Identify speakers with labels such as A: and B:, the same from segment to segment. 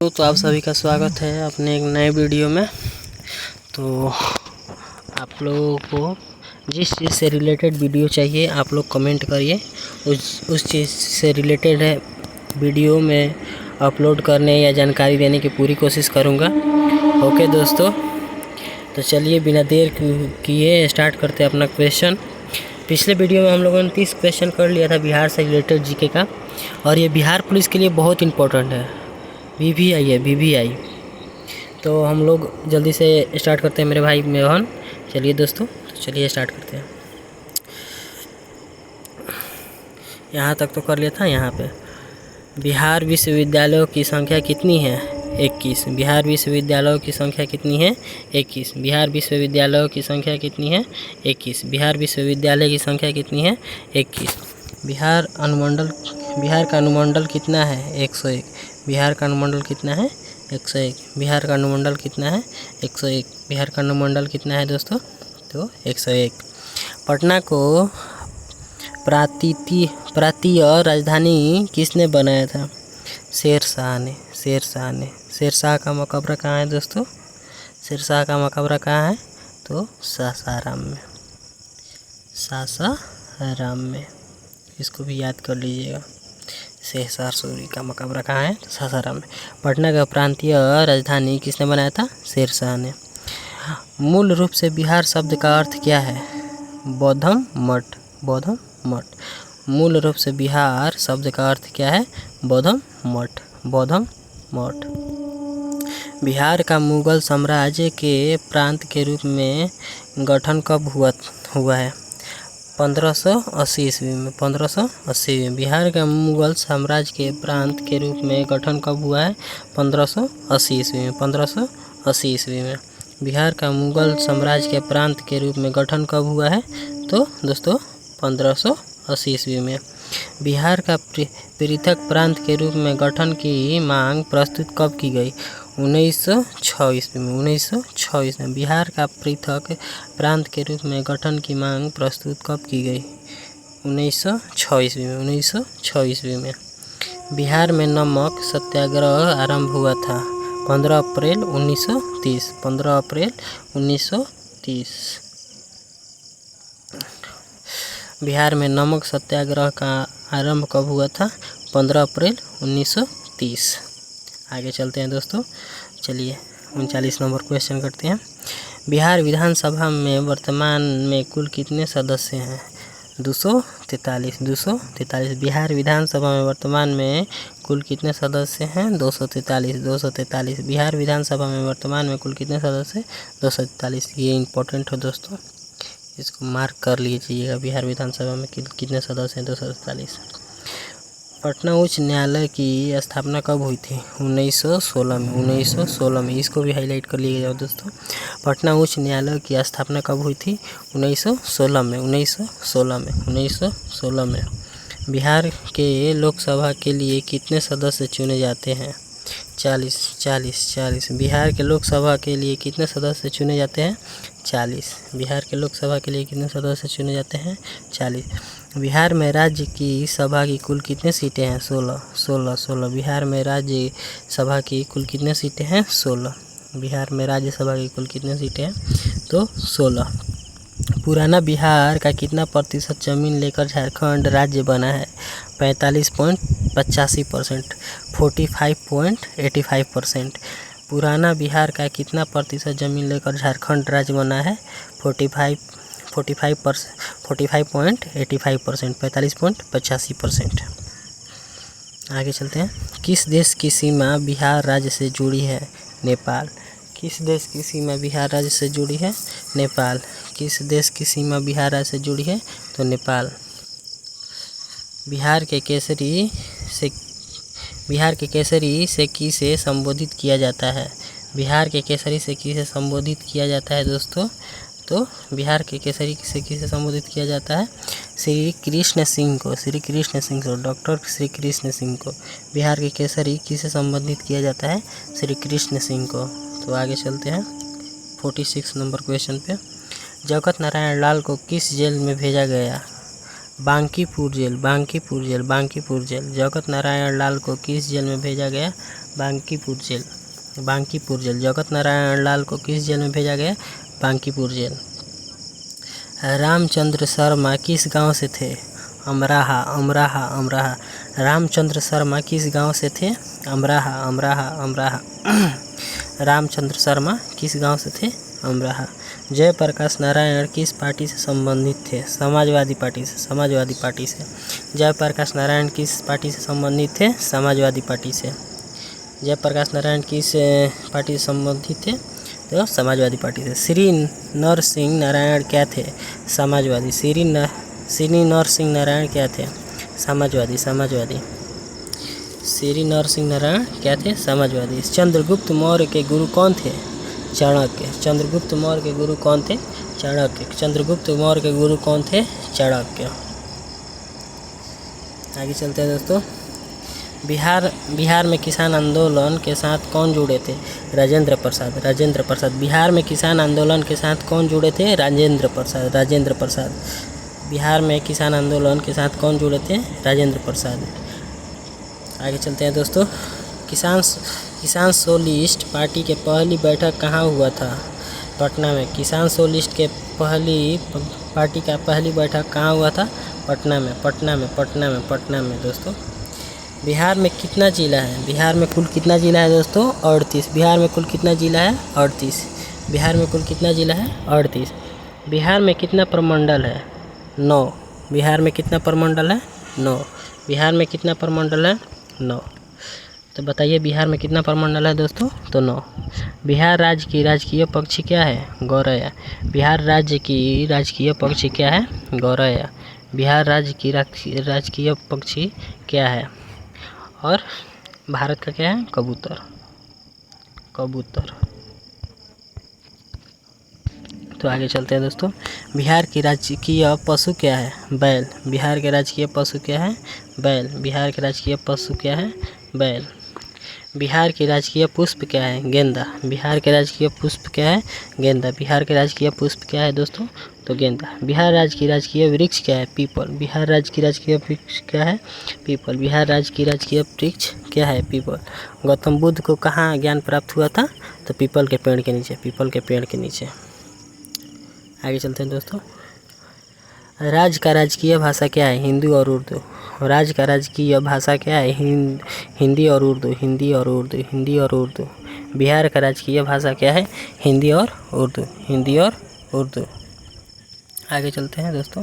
A: तो आप सभी का स्वागत है अपने एक नए वीडियो में। तो आप लोगों को जिस चीज़ से रिलेटेड वीडियो चाहिए आप लोग कमेंट करिए, उस चीज़ से रिलेटेड है वीडियो में अपलोड करने या जानकारी देने की पूरी कोशिश करूँगा। ओके दोस्तों, तो चलिए बिना देर किए स्टार्ट करते हैं अपना क्वेश्चन। पिछले वीडियो में हम लोगों ने 30 क्वेश्चन कर लिया था बिहार से रिलेटेड जीके का, और ये बिहार पुलिस के लिए बहुत इम्पोर्टेंट है। बीवीआई है, बीवीआई। तो हम लोग जल्दी से स्टार्ट करते हैं मेरे भाई मेहन। चलिए दोस्तों, तो चलिए स्टार्ट करते हैं। यहाँ तक तो कर लिया था। यहाँ पे बिहार विश्वविद्यालयों की संख्या कितनी है? 21। बिहार विश्वविद्यालयों की संख्या कितनी है? 21। बिहार विश्वविद्यालयों की संख्या कितनी है? 21। बिहार विश्वविद्यालय की संख्या कितनी है? 21। बिहार का अनुमंडल कितना है? 101। बिहार का अनुमंडल कितना है? 101। बिहार का अनुमंडल कितना है? 101। बिहार का अनुमंडल कितना है दोस्तों? तो 101। पटना को प्रांतीय राजधानी किसने बनाया था? शेरशाह ने। शेरशाह का मकबरा कहाँ है दोस्तों? शेरशाह का मकबरा कहाँ है? तो सासाराम में। इसको भी याद कर लीजिएगा। शेरशाह सूरी का मकबरा कहाँ है? तो सासाराम में। पटना का प्रांतीय राजधानी किसने बनाया था? शेरशाह ने। मूल रूप से बिहार शब्द का अर्थ क्या है? बौद्धम मठ। मूल रूप से बिहार शब्द का अर्थ क्या है? बौद्धम मठ। बिहार का मुगल साम्राज्य के प्रांत के रूप में गठन कब हुआ है? 1580 ईस्वी में। 1580 में। बिहार का मुगल साम्राज्य के प्रांत के रूप में गठन कब हुआ है? 1580 ईस्वी में। 1580 ईस्वी में। बिहार का मुगल साम्राज्य के प्रांत के रूप में गठन कब हुआ है? तो दोस्तों 1580 ईस्वी में। बिहार का पृथक प्रांत के रूप में गठन की मांग प्रस्तुत कब की गई? 1906 ईस्वी में। 1906 ईस्वी में। बिहार का पृथक प्रांत के रूप में गठन की मांग प्रस्तुत कब की गई? 1906 ईस्वी में। 1906 ईस्वी में। बिहार में नमक सत्याग्रह आरंभ हुआ था 15 अप्रैल 1930। 15 अप्रैल 1930। बिहार में नमक सत्याग्रह का आरंभ कब हुआ था? 15 अप्रैल 1930। आगे चलते हैं दोस्तों। चलिए 39 नंबर क्वेश्चन करते हैं। बिहार विधानसभा में वर्तमान में कुल कितने सदस्य हैं? 243। 243। बिहार विधानसभा में वर्तमान में कुल कितने सदस्य हैं? 243। 243। बिहार विधानसभा में वर्तमान में कुल कितने सदस्य? 243। ये इम्पोर्टेंट हो दोस्तों, इसको मार्क कर लीजिएगा। बिहार विधानसभा में कितने सदस्य हैं? 243। पटना उच्च न्यायालय की स्थापना कब हुई थी? 1916 में। 1916 में। इसको भी हाईलाइट कर लीजिएगा दोस्तों। पटना उच्च न्यायालय की स्थापना कब हुई थी? 1916 में। 1916 में। 1916 में। बिहार के लोकसभा के लिए कितने सदस्य चुने जाते हैं? 40। 40। 40। बिहार के लोकसभा के लिए कितने सदस्य चुने जाते हैं? 40। बिहार के लोकसभा के लिए कितने सदस्य चुने जाते हैं? 40। बिहार में राज्य की सभा की कुल कितने सीटें हैं? 16। 16। 16। बिहार में राज्य सभा की कुल कितने सीटें हैं? 16। बिहार में राज्य सभा की कुल कितने सीटें हैं? तो 16। पुराना बिहार का कितना प्रतिशत जमीन लेकर झारखंड राज्य बना है? 45.85%। 45.85%। पुराना बिहार का कितना प्रतिशत जमीन लेकर झारखंड राज्य बना है? 45.85%। 45.85%। आगे चलते हैं। किस देश की सीमा बिहार राज्य से जुड़ी है? नेपाल। किस देश की सीमा बिहार राज्य से जुड़ी है? नेपाल। किस देश की सीमा बिहार राज्य से जुड़ी है? तो नेपाल। बिहार के केसरी से किसे संबोधित किया जाता है? बिहार के केसरी से किसे संबोधित किया जाता है दोस्तों? तो बिहार के केसरी से किसे संबोधित किया जाता है? श्री कृष्ण सिंह को। श्री कृष्ण सिंह को। डॉक्टर श्री कृष्ण सिंह को। बिहार के केसरी किसे संबोधित किया जाता है? श्री कृष्ण सिंह को। तो आगे चलते हैं 46 नंबर क्वेश्चन पे। जगत नारायण लाल को किस जेल में भेजा गया? बांकीपुर जेल। जगत नारायण लाल को किस जेल में भेजा गया? बांकीपुर जेल। बांकीपुर जेल। जगत नारायण लाल को किस जेल में भेजा गया? बांकीपुर जेल। रामचंद्र शर्मा किस गांव से थे? अमराहा अमराहा अमराहा। रामचंद्र शर्मा किस गांव से थे? अमराहा अमराहा अमराहा। रामचंद्र शर्मा किस गांव से थे? अमराहा। जयप्रकाश नारायण किस पार्टी से संबंधित थे? समाजवादी पार्टी से। समाजवादी पार्टी से। जयप्रकाश नारायण किस पार्टी से संबंधित थे? समाजवादी पार्टी से। जयप्रकाश नारायण किस पार्टी से संबंधित थे? तो समाजवादी पार्टी से। श्री नरसिंह नारायण क्या थे? समाजवादी। श्री नरसिंह नारायण क्या थे? समाजवादी। समाजवादी। श्री नरसिंह नारायण क्या थे? समाजवादी। चंद्रगुप्त मौर्य के गुरु कौन थे? चाणक्य। चंद्रगुप्त मौर्य के गुरु कौन थे? चाणक्य। चंद्रगुप्त मौर्य के गुरु कौन थे? चाणक्य। आगे चलते हैं दोस्तों। बिहार में किसान आंदोलन के साथ कौन जुड़े थे? राजेंद्र प्रसाद। राजेंद्र प्रसाद। बिहार में किसान आंदोलन के साथ कौन जुड़े थे? राजेंद्र प्रसाद। राजेंद्र प्रसाद। बिहार में किसान आंदोलन के साथ कौन जुड़े थे? राजेंद्र प्रसाद। आगे चलते हैं दोस्तों। किसान सोलिस्ट पार्टी के पहली बैठक कहाँ हुआ था? पटना में। किसान सोलिस्ट के पार्टी का पहली बैठक कहाँ हुआ था? पटना में। पटना में। पटना में। पटना में दोस्तों। बिहार में कितना जिला है? बिहार में कुल कितना जिला है दोस्तों? 38। बिहार में कुल कितना जिला है? 38। बिहार में कुल कितना जिला है? 38। बिहार में कितना प्रमंडल है? 9। बिहार में कितना प्रमंडल है? 9। बिहार में कितना प्रमंडल है? 9। तो बताइए बिहार में कितना प्रमंडल है दोस्तों? तो 9। बिहार राज्य की राजकीय पक्षी क्या है? गौरैया। बिहार राज्य की राजकीय पक्षी क्या है? गौरैया। बिहार राज्य की राजकीय पक्षी क्या है? और भारत का क्या है? कबूतर। कबूतर। तो आगे चलते हैं दोस्तों। बिहार की राजकीय पशु क्या है? बैल। बिहार के राजकीय पशु क्या है? बैल। बिहार के राजकीय पशु क्या है? बैल। बिहार की राजकीय पुष्प क्या है? गेंदा। बिहार के राजकीय पुष्प क्या है? गेंदा। बिहार के राजकीय पुष्प क्या है दोस्तों? तो गेंदा। बिहार राज्य की राजकीय वृक्ष क्या है? पीपल। बिहार राज्य की राजकीय वृक्ष क्या है? पीपल। बिहार राज्य की राजकीय वृक्ष क्या है? पीपल। गौतम बुद्ध को कहाँ ज्ञान प्राप्त हुआ था? तो पीपल के पेड़ के नीचे। पीपल के पेड़ के नीचे। आगे चलते हैं दोस्तों। राज्य का राजकीय भाषा क्या है? हिंदी और उर्दू। राज्य का राजकीय भाषा क्या है? हिंदी और उर्दू। हिंदी और उर्दू। हिंदी और उर्दू। बिहार का राजकीय भाषा क्या है? हिंदी और उर्दू। हिंदी और उर्दू। आगे चलते हैं दोस्तों।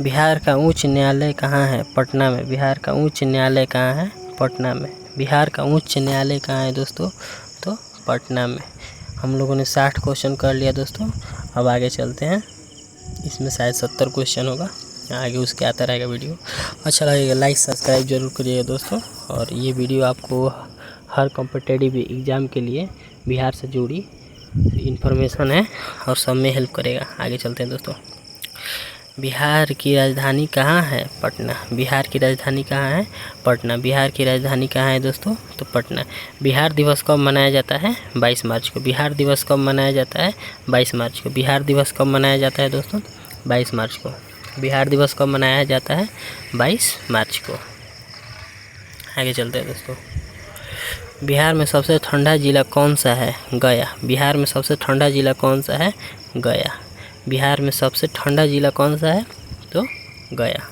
A: बिहार का उच्च न्यायालय कहाँ है? पटना में। बिहार का उच्च न्यायालय कहाँ है? पटना में। बिहार का उच्च न्यायालय कहाँ है दोस्तों? तो पटना में। हम लोगों ने 60 क्वेश्चन कर लिया दोस्तों। अब आगे चलते हैं। इसमें शायद 70 क्वेश्चन होगा। आगे उसके आता रहेगा वीडियो। अच्छा लगेगा लाइक सब्सक्राइब जरूर करिएगा दोस्तों। और ये वीडियो आपको हर कॉम्पिटिटिव एग्ज़ाम के लिए बिहार से जुड़ी इन्फॉर्मेशन है और सब में हेल्प करेगा। आगे चलते हैं दोस्तों। बिहार की राजधानी कहाँ है? पटना। बिहार की राजधानी कहाँ है? पटना। बिहार की राजधानी कहाँ है दोस्तों? तो पटना। बिहार दिवस कब मनाया जाता है? 22 मार्च को। बिहार दिवस कब मनाया जाता है? 22 मार्च को। बिहार दिवस कब मनाया जाता है दोस्तों? 22 मार्च को। बिहार दिवस कब मनाया जाता है? 22 मार्च को। आगे चलते हैं दोस्तों। बिहार में सबसे ठंडा जिला कौन सा है? गया। बिहार में सबसे ठंडा जिला कौन सा है? गया। बिहार में सबसे ठंडा जिला कौन सा है? तो गया।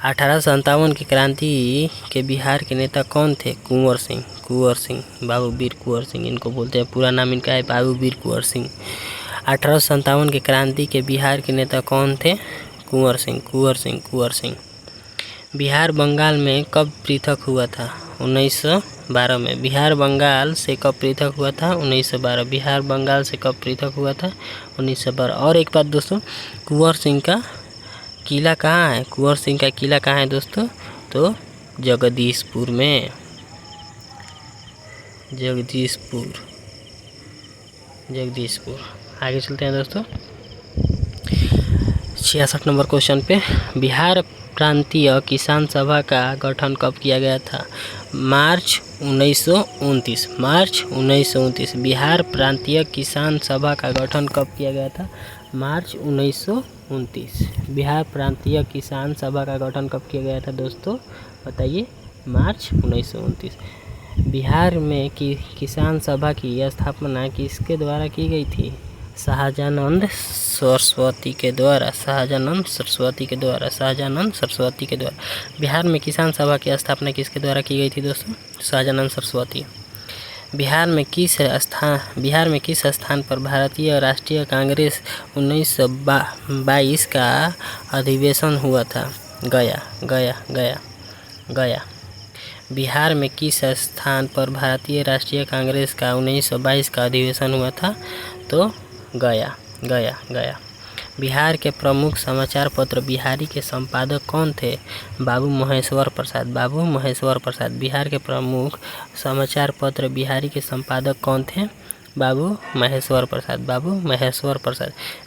A: 1857 की क्रांति के बिहार के नेता कौन थे? कुंवर सिंह। कुंवर सिंह। बाबू वीर कुंवर सिंह इनको बोलते हैं। पूरा नाम इनका है बाबू वीर कुंवर सिंह। 1857 की क्रांति के बिहार के नेता कौन थे? कुंवर सिंह। कुंवर सिंह। कुंवर सिंह। बिहार बंगाल में कब पृथक हुआ था? 1912 में। बिहार बंगाल से कब पृथक हुआ था? 1912। बिहार बंगाल से कब पृथक हुआ था? 1912। और एक बात दोस्तों, कुंवर सिंह का किला कहाँ है? कुंवर सिंह का किला कहाँ है दोस्तों? तो जगदीशपुर में। जगदीशपुर। जगदीशपुर। आगे चलते हैं दोस्तों 66 नंबर क्वेश्चन पे। बिहार प्रांतीय किसान सभा का गठन कब किया गया था? मार्च 1929। मार्च 1929। बिहार प्रांतीय किसान सभा का गठन कब किया गया था? मार्च 1929। बिहार प्रांतीय किसान सभा का गठन कब किया गया था दोस्तों? बताइए। मार्च 1929। बिहार में किसान सभा की स्थापना किसके द्वारा की गई थी? शाहजानंद सरस्वती के द्वारा। बिहार में किसान सभा की स्थापना किसके द्वारा की गई थी दोस्तों? शाहजानंद सरस्वती। बिहार में किस स्थान पर भारतीय राष्ट्रीय कांग्रेस 1922 का अधिवेशन हुआ था? गया। बिहार में किस स्थान पर भारतीय राष्ट्रीय कांग्रेस का 1922 का अधिवेशन हुआ था? तो गया। बिहार के प्रमुख समाचार पत्र बिहारी के संपादक कौन थे? बाबू महेश्वर प्रसाद। बिहार के प्रमुख समाचार पत्र बिहारी के संपादक कौन थे? बाबू महेश्वर प्रसाद।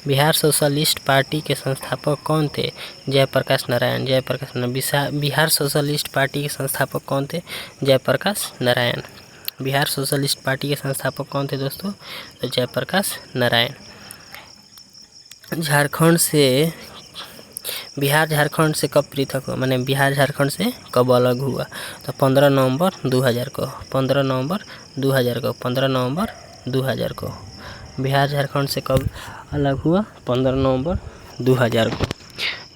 A: बिहार सोशलिस्ट पार्टी के संस्थापक कौन थे? जयप्रकाश नारायण। बिहार सोशलिस्ट पार्टी के संस्थापक कौन थे? जयप्रकाश नारायण। बिहार सोशलिस्ट पार्टी के संस्थापक कौन थे दोस्तों? तो जयप्रकाश नारायण। बिहार झारखंड से कब पृथक हुआ, माने बिहार झारखंड से कब अलग हुआ? तो 15 नवंबर 2000 को। 15 नवंबर 2000 को बिहार झारखंड से कब अलग हुआ? 15 नवंबर 2000 को।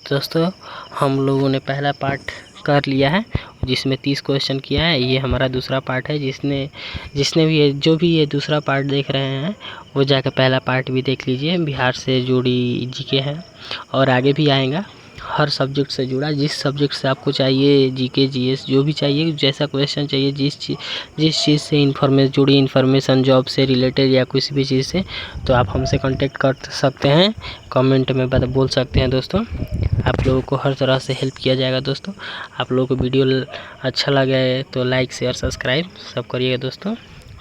A: दोस्तों हम लोगों ने पहला पार्ट कर लिया है जिसमें 30 क्वेश्चन किया है। ये हमारा दूसरा पार्ट है। जिसने भी जो भी ये दूसरा पार्ट देख रहे हैं वो जाकर पहला पार्ट भी देख लीजिए। बिहार से जुड़ी जीके है और आगे भी आएगा हर सब्जेक्ट से जुड़ा। जिस सब्जेक्ट से आपको चाहिए जीके जीएस जो भी चाहिए, जैसा क्वेश्चन चाहिए, जिस चीज़ से जुड़ी इन्फॉर्मेशन, जॉब से रिलेटेड या किसी भी चीज़ से, तो आप हमसे कांटेक्ट कर सकते हैं। कमेंट में बोल सकते हैं दोस्तों। आप लोगों को हर तरह से हेल्प किया जाएगा दोस्तों। आप लोगों को वीडियो अच्छा लगे तो लाइक शेयर सब्सक्राइब सब करिएगा दोस्तों,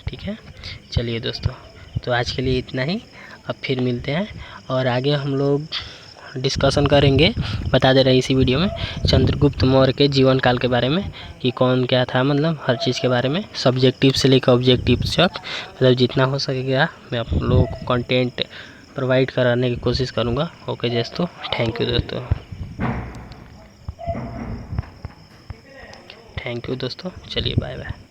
A: ठीक है। चलिए दोस्तों, तो आज के लिए इतना ही। अब फिर मिलते हैं और आगे हम लोग डिस्कशन करेंगे। बता दे रहे हैं इसी वीडियो में चंद्रगुप्त मौर्य के जीवन काल के बारे में कि कौन क्या था, मतलब हर चीज़ के बारे में, सब्जेक्टिव से लेकर ऑब्जेक्टिव तक, मतलब जितना हो सकेगा मैं आप लोगों को कंटेंट प्रोवाइड कराने की कोशिश करूँगा। ओके दोस्तों, थैंक यू दोस्तों। चलिए बाय बाय।